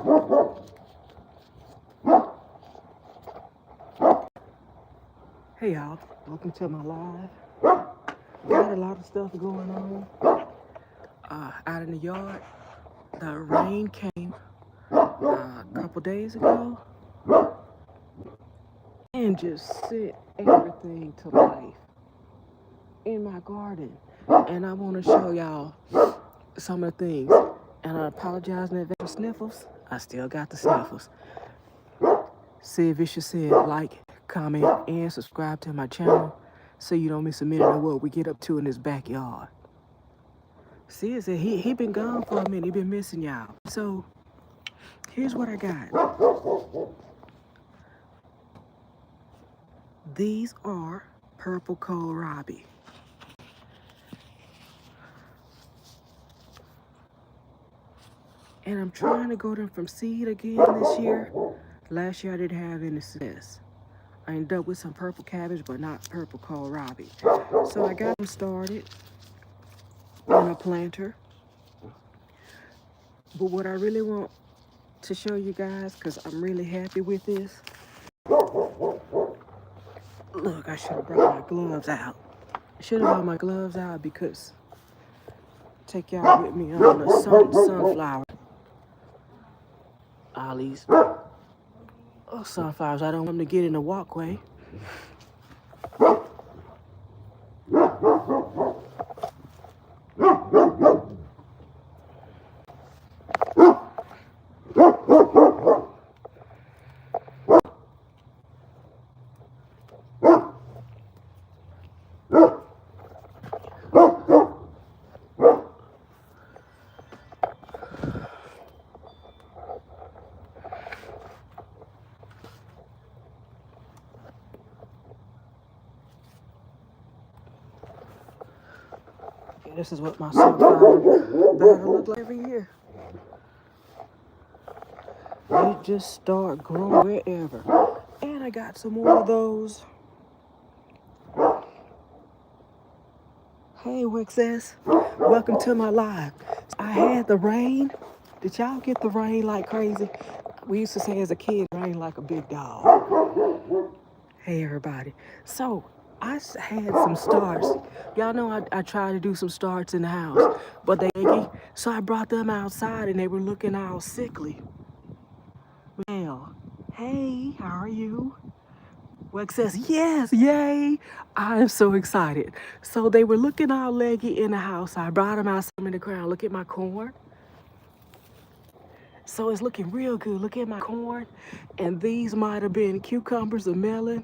Hey y'all, welcome to my live. Got a lot of stuff going on out in the yard. The rain came a couple days ago and just set everything to life in my garden. And I want to show y'all some of the things. And I apologize in advance for sniffles. I still got the sniffles. Sid Vicious said like, comment, and subscribe to my channel so you don't miss a minute of what we get up to in this backyard. Sid said he been gone for a minute. He been missing y'all. So here's what I got. These are purple kohlrabi. And I'm trying to grow them from seed again this year. Last year I didn't have any success. I ended up with some purple cabbage, but not purple kohlrabi. So I got them started in a planter. But what I really want to show you guys, because I'm really happy with this. Look, I should have brought my gloves out. I should have brought my gloves out because take y'all with me on the sunflower. All these sunflowers, I don't want them to get in the walkway. This is what my sunflower battle look like every year. They just start growing wherever. And I got some more of those. Hey, Wixess. Welcome to my live. I had the rain. Did y'all get the rain like crazy? We used to say as a kid, rain like a big dog. Hey, everybody. So, I had some starts. Y'all know I tried to do some starts in the house, but they leggy. So I brought them outside and they were looking all sickly. Well, hey, how are you? Wex says, yes, yay. I'm so excited. So they were looking all leggy in the house. I brought them outside in the ground. Look at my corn. So it's looking real good. Look at my corn. And these might have been cucumbers or melon.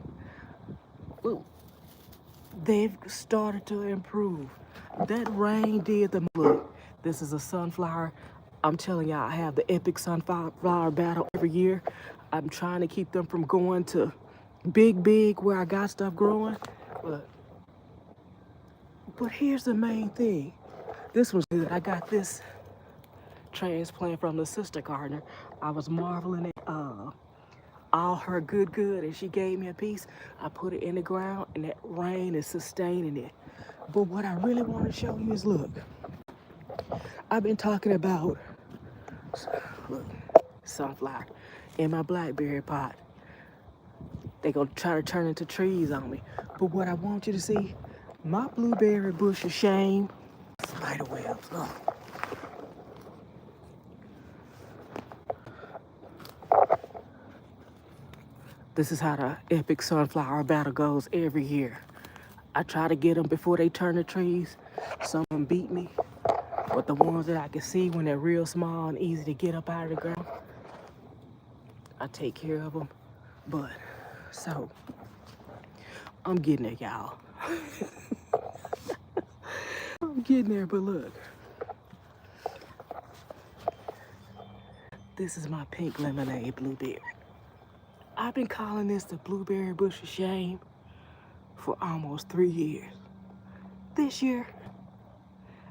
Ooh. They've started to improve. That rain did the look. This is a sunflower. I'm telling y'all, I have the epic sunflower battle every year. I'm trying to keep them from going to big where I got stuff growing. But here's the main thing. This was good. I got this transplant from the sister gardener. I was marveling at all her good, and she gave me a piece. I put it in the ground, and that rain is sustaining it. But what I really want to show you is, look, I've been talking about, look, sunflower in my blackberry pot. They're gonna try to turn into trees on me. But what I want you to see, my blueberry bush of shame, spider webs, look. This is how the epic sunflower battle goes every year. I try to get them before they turn to trees. Some of them beat me, but the ones that I can see when they're real small and easy to get up out of the ground, I take care of them. But, so, I'm getting there, y'all. I'm getting there, but look. This is my pink lemonade blueberry. I've been calling this the blueberry bush of shame for almost 3 years. This year,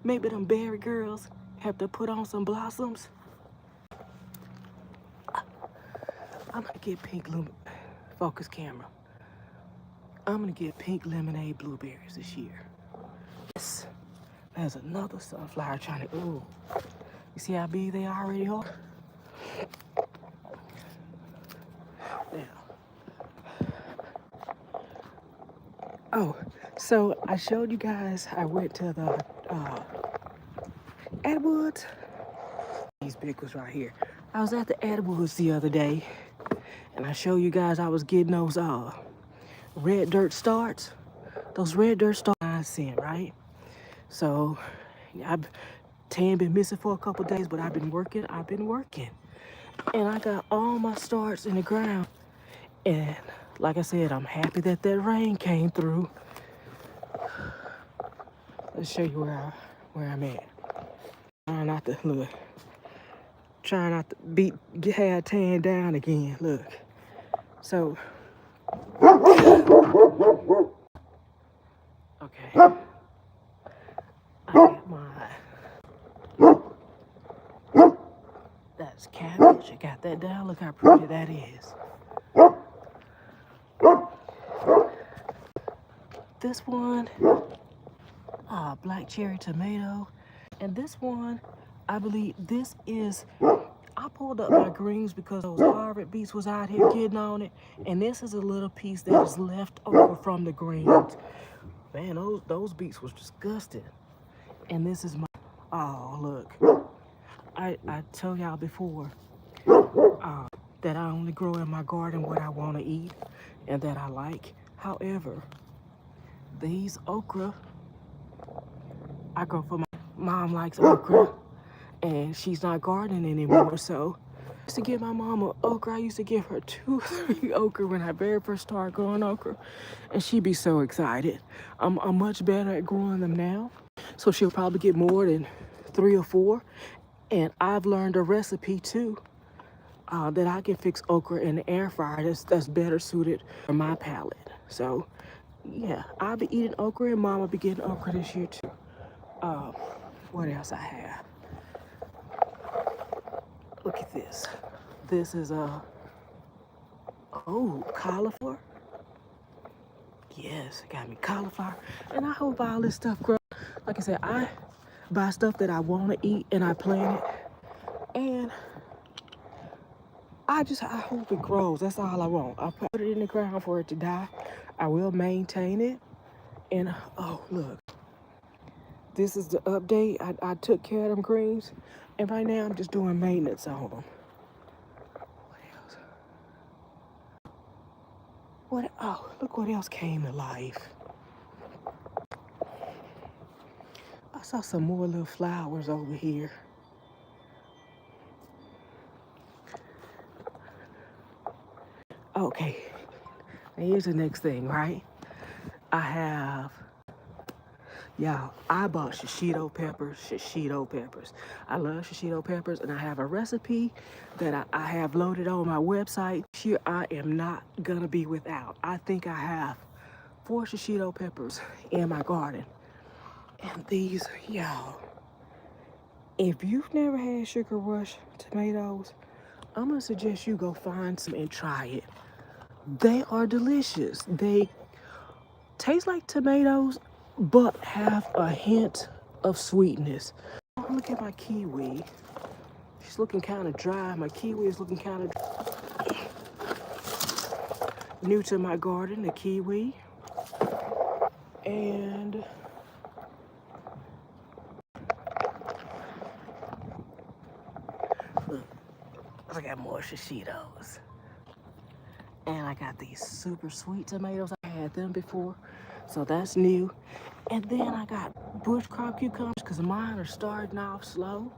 maybe them berry girls have to put on some blossoms. I'm gonna get pink focus camera. I'm gonna get pink lemonade blueberries this year. Yes, there's another sunflower trying to, ooh. You see how big they already are? Oh, so I showed you guys I went to the Atwoods. These big ones right here. I was at the Atwoods the other day, and I showed you guys I was getting those red dirt starts. Those red dirt starts I seen, right? So I've Tan been missing for a couple days, but I've been working. And I got all my starts in the ground. And like I said, I'm happy that that rain came through. Let's show you where I'm at. Trying not to look. Trying not to have Tan down again. Look. So okay. I got that's cabbage. I got that down. Look how pretty that is. This one, black cherry tomato. And this one, I believe this is, I pulled up my greens because those Harvard beets was out here getting on it. And this is a little piece that is left over from the greens. Man, those beets was disgusting. And this is my, oh, look. I told y'all before that I only grow in my garden what I want to eat and that I like. However, these okra, I grow for my mom likes okra and she's not gardening anymore. So I used to give my mom okra. I used to give her 2 or 3 okra when I very first started growing okra. And she'd be so excited. I'm much better at growing them now. So she'll probably get more than 3 or 4. And I've learned a recipe too that I can fix okra in the air fryer that's better suited for my palate. So yeah, I'll be eating okra and Mama be getting okra this year too. What else I have? Look at this. This is cauliflower. Yes, got me cauliflower. And I hope all this stuff grows. Like I said, I buy stuff that I want to eat and I plant it. And I hope it grows. That's all I want. I'll put it in the ground for it to die. I will maintain it. And oh, look. This is the update. I took care of them greens. And right now I'm just doing maintenance on them. What else? Oh, look what else came to life. I saw some more little flowers over here. Okay, now here's the next thing, right? I bought shishito peppers. I love shishito peppers, and I have a recipe that I have loaded on my website. Here I am not gonna be without. I think I have 4 shishito peppers in my garden. And these, y'all, if you've never had Sugar Rush tomatoes, I'm gonna suggest you go find some and try it. They are delicious. They taste like tomatoes, but have a hint of sweetness. Oh, look at my kiwi. She's looking kind of dry. My kiwi is looking kind of new to my garden, the kiwi. And look, I got more shishitos. And I got these super sweet tomatoes. I had them before, so that's new. And then I got bush crop cucumbers because mine are starting off slow.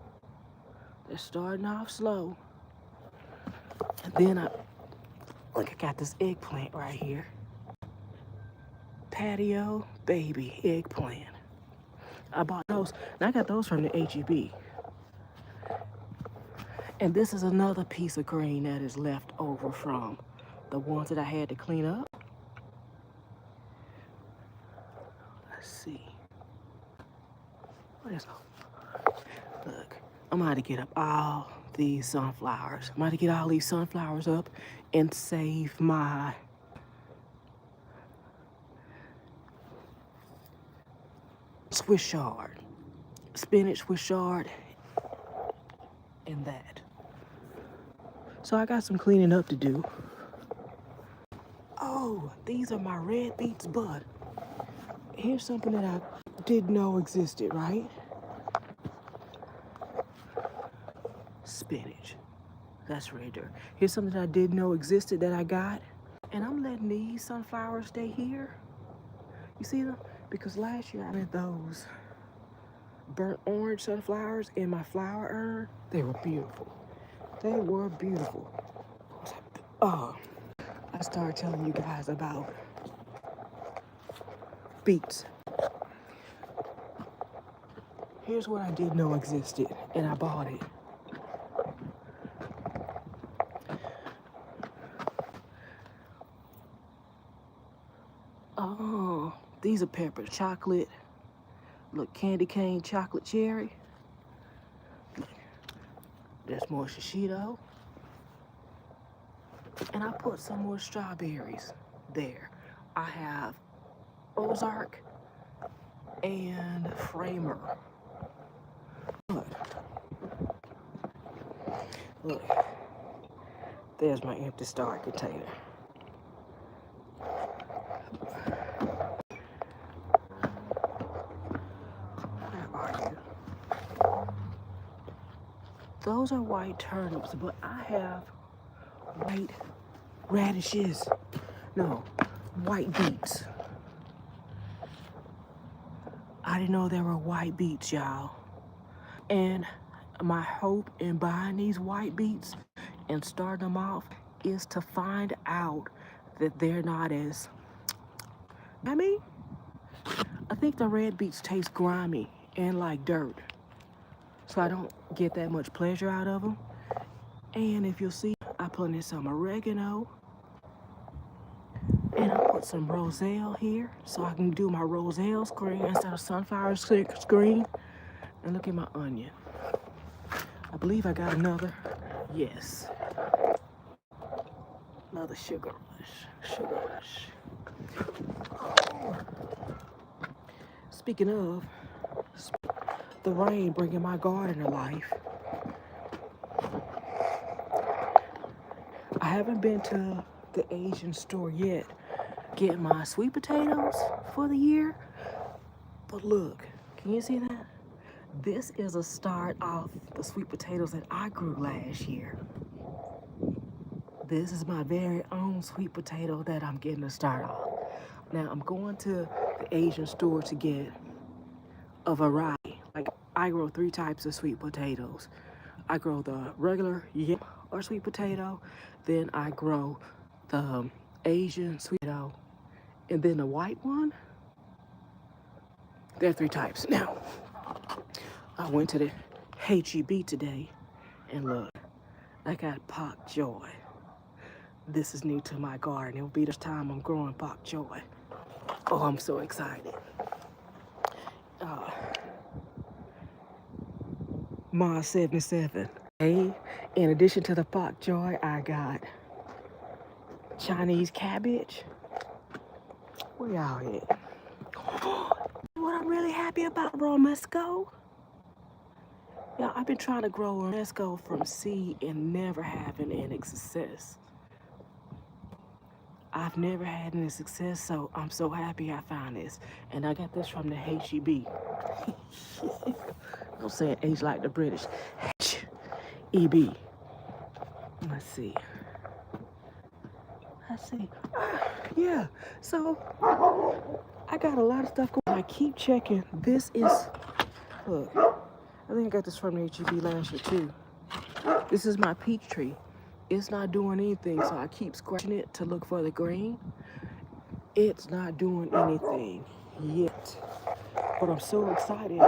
They're starting off slow. And then I got this eggplant right here. Patio baby eggplant. I bought those, and I got those from the H-E-B. And this is another piece of green that is left over from the ones that I had to clean up. Let's see. What is it? Look, I'm about to get up all these sunflowers. I'm about to get all these sunflowers up and save my Swiss chard, spinach Swiss chard, and that. So I got some cleaning up to do. Oh, these are my red beets bud. Here's something that I didn't know existed, right? Spinach. That's red dirt. Here's something that I didn't know existed that I got. And I'm letting these sunflowers stay here. You see them? Because last year I had those burnt orange sunflowers in my flower urn. They were beautiful. They were beautiful. Oh, I started telling you guys about beets. Here's what I didn't know existed, and I bought it. Oh, these are peppers. Chocolate, look, candy cane chocolate cherry. There's more shishito. And I put some more strawberries there. I have Ozark and Framer. Look, there's my empty star container. Where are you? Those are white turnips, but I have white radishes. No, white beets. I didn't know there were white beets, y'all. And my hope in buying these white beets and starting them off is to find out that they're not as, I think the red beets taste grimy and like dirt. So I don't get that much pleasure out of them. And if you'll see, I put in some oregano. And I put some roselle here so I can do my roselle screen instead of sunflower screen. And look at my onion. I believe I got another. Yes. Another sugar rush. Sugar rush. Speaking of, the rain bringing my garden to life. I haven't been to the Asian store yet, get my sweet potatoes for the year. But look, can you see that? This is a start of the sweet potatoes that I grew last year. This is my very own sweet potato that I'm getting to start off. Now I'm going to the Asian store to get a variety. Like I grow 3 types of sweet potatoes. I grow the regular yam or sweet potato, then I grow the Asian sweet potato, and then the white one. There are 3 types. Now, I went to the HEB today, and look, I got pak choy. This is new to my garden. It'll be the time I'm growing pak choy. Oh, I'm so excited. Ma 77. Hey, in addition to the pak choy, I got Chinese cabbage. Where y'all at? What I'm really happy about romesco. Yeah, I've been trying to grow romesco from seed and never having any success. I've never had any success, so I'm so happy I found this. And I got this from the HEB. I'm saying H like the British. HEB. Let's see. Yeah, so I got a lot of stuff going. I keep checking. This is, look, I think I got this from the HEB last year too. This is my peach tree. It's not doing anything, so I keep scratching it to look for the green. It's not doing anything yet. But I'm so excited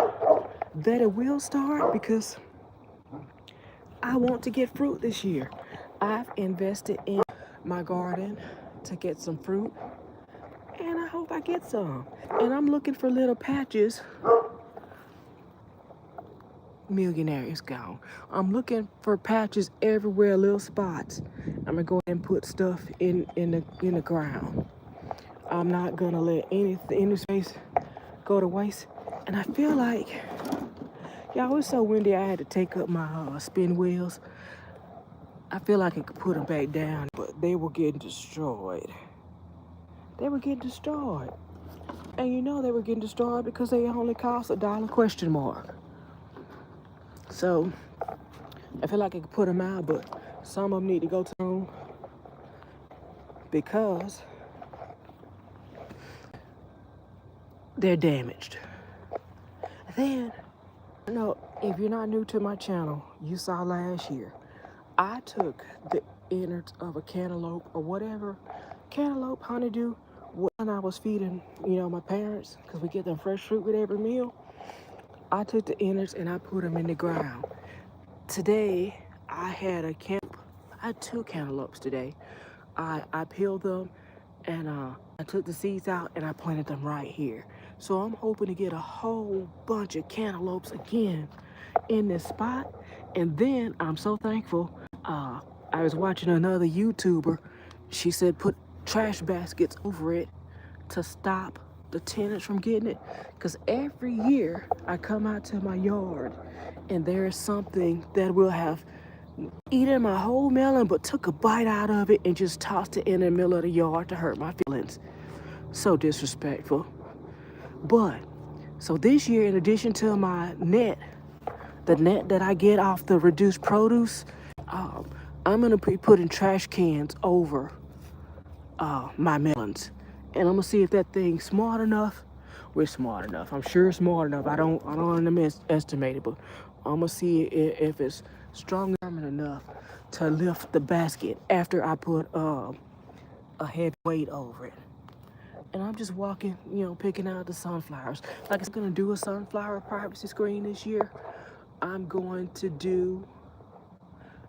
that it will start because I want to get fruit this year. I've invested in my garden to get some fruit, and I hope I get some. And I'm looking for little patches. Millionaire is gone. I'm looking for patches everywhere, little spots. I'm gonna go ahead and put stuff in the ground. I'm not gonna let any space go to waste. And I feel like, y'all, it was so windy I had to take up my spin wheels. I feel like I could put them back down, but they were getting destroyed. They were getting destroyed. And you know they were getting destroyed because they only cost $1 question mark. So I feel like I could put them out, but some of them need to go to the room because they're damaged. Then, no, if you're not new to my channel, you saw last year, I took the innards of a cantaloupe or whatever, cantaloupe, honeydew, when I was feeding, my parents, because we get them fresh fruit with every meal. I took the innards and I put them in the ground. Today, I had two cantaloupes today. I peeled them and I took the seeds out and I planted them right here. So I'm hoping to get a whole bunch of cantaloupes again in this spot. And then I'm so thankful. I was watching another YouTuber. She said put trash baskets over it to stop the tenants from getting it. Because every year I come out to my yard and there is something that will have eaten my whole melon but took a bite out of it and just tossed it in the middle of the yard to hurt my feelings. So disrespectful. But, so this year, in addition to my net, the net that I get off the reduced produce, I'm going to be putting trash cans over my melons. And I'm going to see if that thing's smart enough. We're smart enough. I'm sure it's smart enough. I don't underestimate it, but I'm going to see if it's strong enough to lift the basket after I put a heavy weight over it. And I'm just walking, picking out the sunflowers. Like I'm going to do a sunflower privacy screen this year. I'm going to do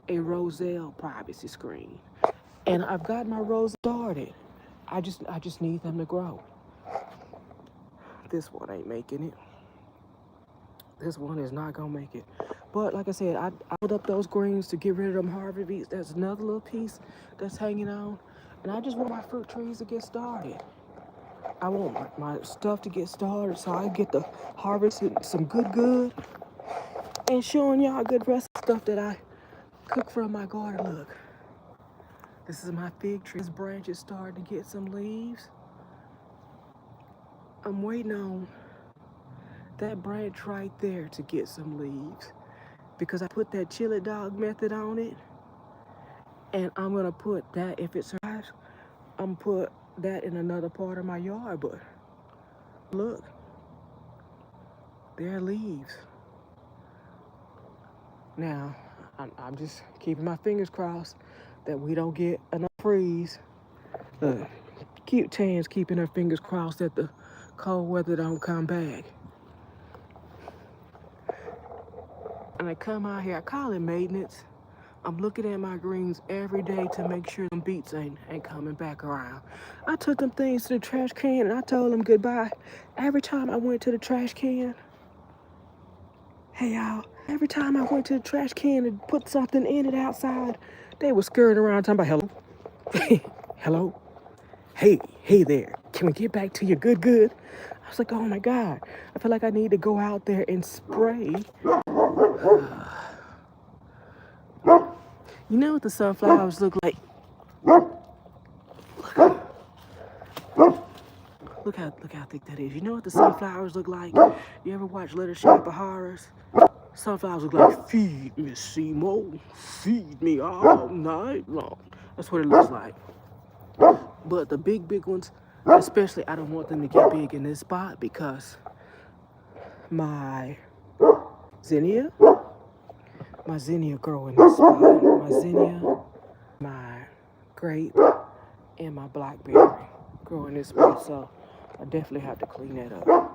a roselle privacy screen. And I've got my roses started. I just need them to grow. This one ain't making it. This one is not going to make it. But like I said, I put up those greens to get rid of them Harvey beets. That's another little piece that's hanging on. And I just want my fruit trees to get started. I want my stuff to get started so I get to harvest some good and showing y'all good rest of stuff that I cook from my garden. Look, this is my fig tree. This branch is starting to get some leaves. I'm waiting on that branch right there to get some leaves because I put that chili dog method on it, and I'm gonna put that, if it survives, I'm gonna put that in another part of my yard. But look, there are leaves. Now, I'm just keeping my fingers crossed that we don't get enough freeze. Tan's keeping her fingers crossed that the cold weather don't come back. And I come out here, I call it maintenance. I'm looking at my greens every day to make sure them beets ain't coming back around. I took them things to the trash can and I told them goodbye. Every time I went to the trash can, hey y'all, every time I went to the trash can and put something in it outside, they were scurrying around talking about hello. Hello? Hey there, can we get back to your good? I was like, oh my God, I feel like I need to go out there and spray. You know what the sunflowers look like? Look how thick that is. You know what the sunflowers look like? You ever watch Little Shop of Horrors? Sunflowers look like, feed me, Seymour, feed me all night long. That's what it looks like. But the big ones, especially, I don't want them to get big in this spot because my zinnia grow in this spot. My zinnia, my grape, and my blackberry grow in this spot. So I definitely have to clean that up.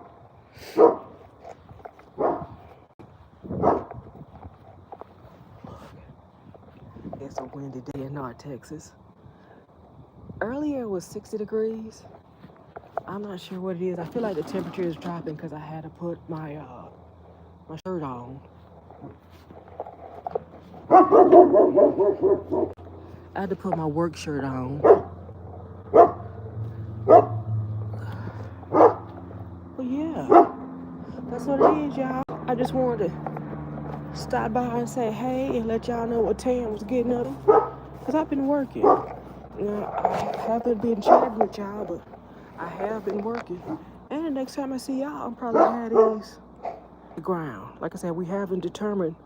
It's a windy day in North Texas. Earlier it was 60 degrees. I'm not sure what it is. I feel like the temperature is dropping because I had to put my shirt on. I had to put my work shirt on. But yeah, that's what it is, y'all. I just wanted to stop by and say hey and let y'all know what Tam was getting up. Because I've been working. I haven't been chatting with y'all, but I have been working. And next time I see y'all, I'm probably gonna have these the ground. Like I said, we haven't determined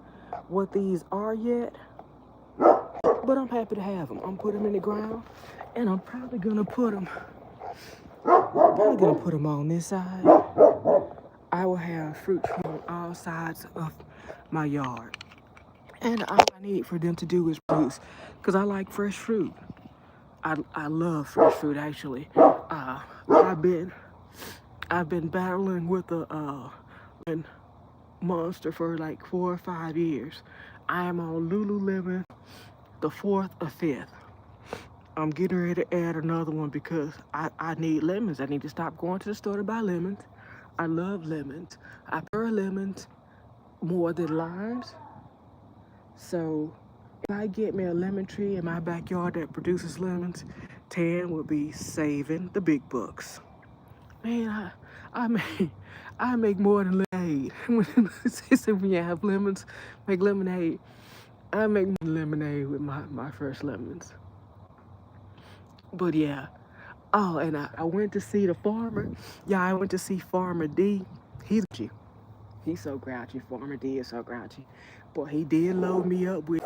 what these are yet, but I'm happy to have them. I'm putting them in the ground, and I'm probably gonna put them. Probably gonna put them on this side. I will have fruit trees on all sides of my yard, and all I need for them to do is produce, cause I like fresh fruit. I love fresh fruit actually. I've been battling with a monster for like 4 or 5 years. I am on Lululemon, the fourth or fifth. I'm getting ready to add another one because I need lemons. I need to stop going to the store to buy lemons. I love lemons. I prefer lemons more than limes. So if I get me a lemon tree in my backyard that produces lemons, Tan will be saving the big bucks. Man, I make I make more than lemonade. When you have lemons, make lemonade. I make lemonade with my fresh lemons. But yeah. Oh, and I went to see the farmer. Yeah, I went to see Farmer D. He's so grouchy. Farmer D is so grouchy. But he did load me up with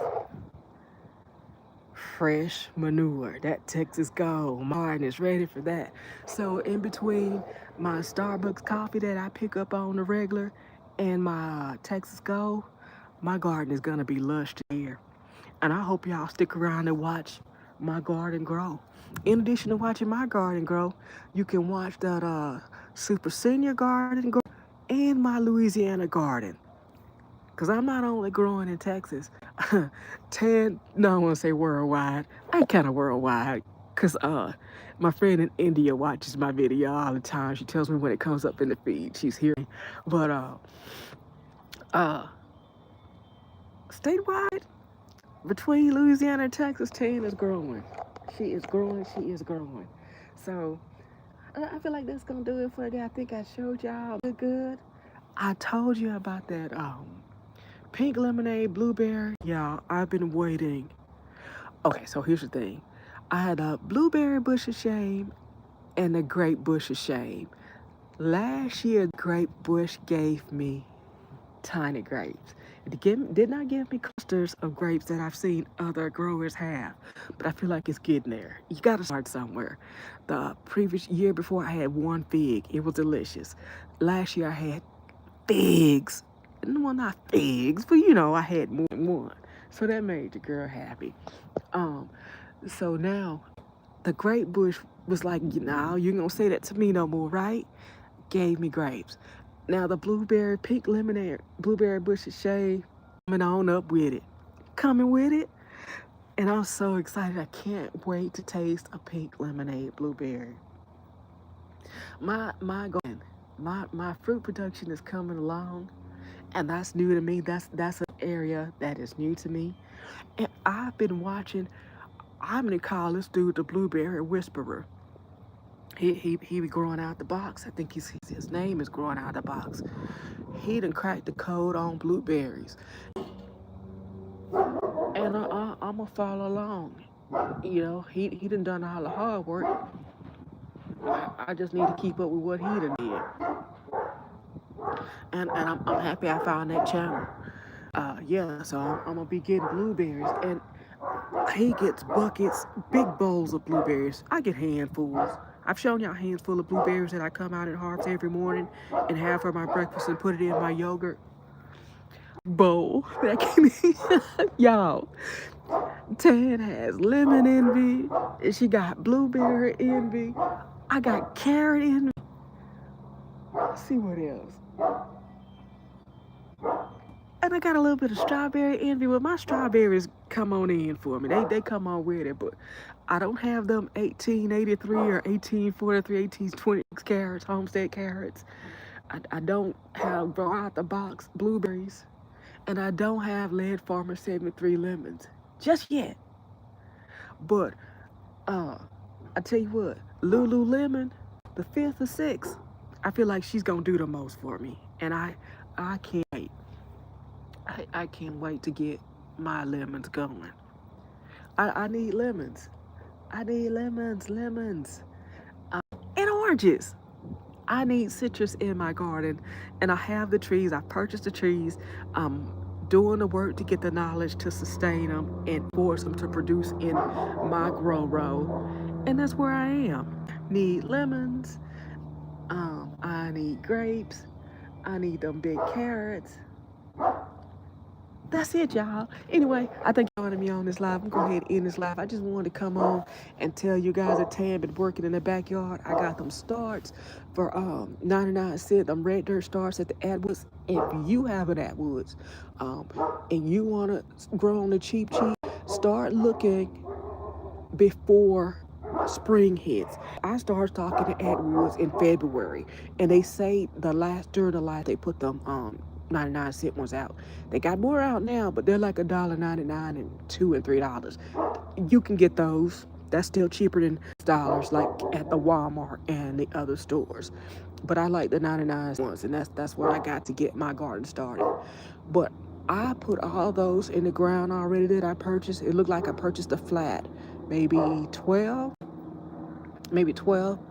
fresh manure. That Texas Gold. My garden is ready for that. So in between my Starbucks coffee that I pick up on the regular and my Texas Gold, my garden is gonna be lush here. And I hope y'all stick around and watch my garden grow. In addition to watching my garden grow, you can watch that Super Senior garden grow and my Louisiana garden. Because I'm not only growing in Texas. No, I want to say worldwide. I kind of worldwide. Because my friend in India watches my video all the time. She tells me when it comes up in the feed. She's hearing. But uh, statewide, between Louisiana and Texas, Tan is growing. She is growing. She is growing. So I feel like that's going to do it for today. I think I showed y'all good. I told you about that pink lemonade, blueberry. Yeah, I've been waiting. Okay, so here's the thing. I had a blueberry bush of shame and a grape bush of shame. Last year, grape bush gave me tiny grapes. It did not give me clusters of grapes that I've seen other growers have, but I feel like it's getting there. You gotta start somewhere. The previous year before, I had one fig. It was delicious. Last year, I had figs. Well, not figs, but I had more than one. So that made the girl happy. So now the grape bush was like, you gonna say that to me no more, right? Gave me grapes. Now the pink lemonade, blueberry bush of shade, coming on up with it. Coming with it. And I'm so excited. I can't wait to taste a pink lemonade blueberry. My fruit production is coming along, and that's new to me. That's an area that is new to me. And I've been watching. I'm gonna call this dude the blueberry whisperer. He be growing out the box. I think his name is growing out the box. He done cracked the code on blueberries, and I'm gonna follow along. He done all the hard work. I just need to keep up with what he done did, and I'm happy I found that channel. Yeah, so I'm gonna be getting blueberries, and he gets buckets, big bowls of blueberries. I get handfuls. I've shown y'all a handful of blueberries that I come out and harvest every morning and have for my breakfast and put it in my yogurt bowl. Y'all, Tan has lemon envy. She got blueberry envy. I got carrot envy. Let's see what else. And I got a little bit of strawberry envy. Well, my strawberries come on in for me. They come on with it, but I don't have them 1883 or 1843, 1826 carrots, homestead carrots. I don't have grow out the box blueberries. And I don't have Lead Farmer 73 lemons. Just yet. But I tell you what, Lululemon, the fifth or sixth, I feel like she's gonna do the most for me. And I can't wait. I can't wait to get my lemons going. I need lemons. I need lemons. And oranges. I need citrus in my garden, and I have the trees. I've purchased the trees. I'm doing the work to get the knowledge to sustain them and force them to produce in my grow row. And that's where I am. Need lemons. I need grapes. I need them big carrots. That's it, y'all. Anyway, I think you joining me on this live. I'm going to go ahead and end this live. I just wanted to come on and tell you guys that Tam been working in the backyard. I got them starts for 99 cents. Them red dirt starts at the Atwoods. If you have an Atwoods and you want to grow on the cheap, start looking before spring hits. I started talking to Atwoods in February, and they say during the last they put them 99-cent ones out. They got more out now, but they're like $1.99 and $2 and $3. You can get those. That's still cheaper than dollars like at the Walmart and the other stores. But I like the 99 ones, and that's what I got to get my garden started. But I put all those in the ground already that I purchased. It looked like I purchased a flat, maybe 12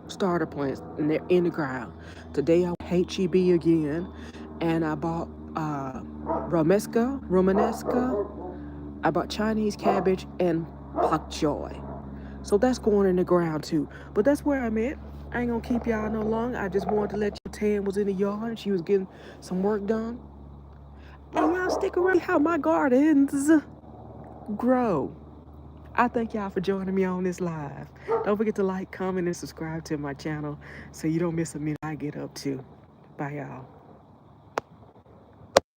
starter plants, and they're in the ground. Today I HEB again, and I bought Romanesco. I bought Chinese cabbage and pak choy. So that's going in the ground too. But that's where I'm at. I ain't gonna keep y'all no long. I just wanted to let you Tam was in the yard and she was getting some work done. And y'all stick around how my gardens grow. I thank y'all for joining me on this live. Don't forget to like, comment, and subscribe to my channel so you don't miss a minute I get up to. Bye, y'all.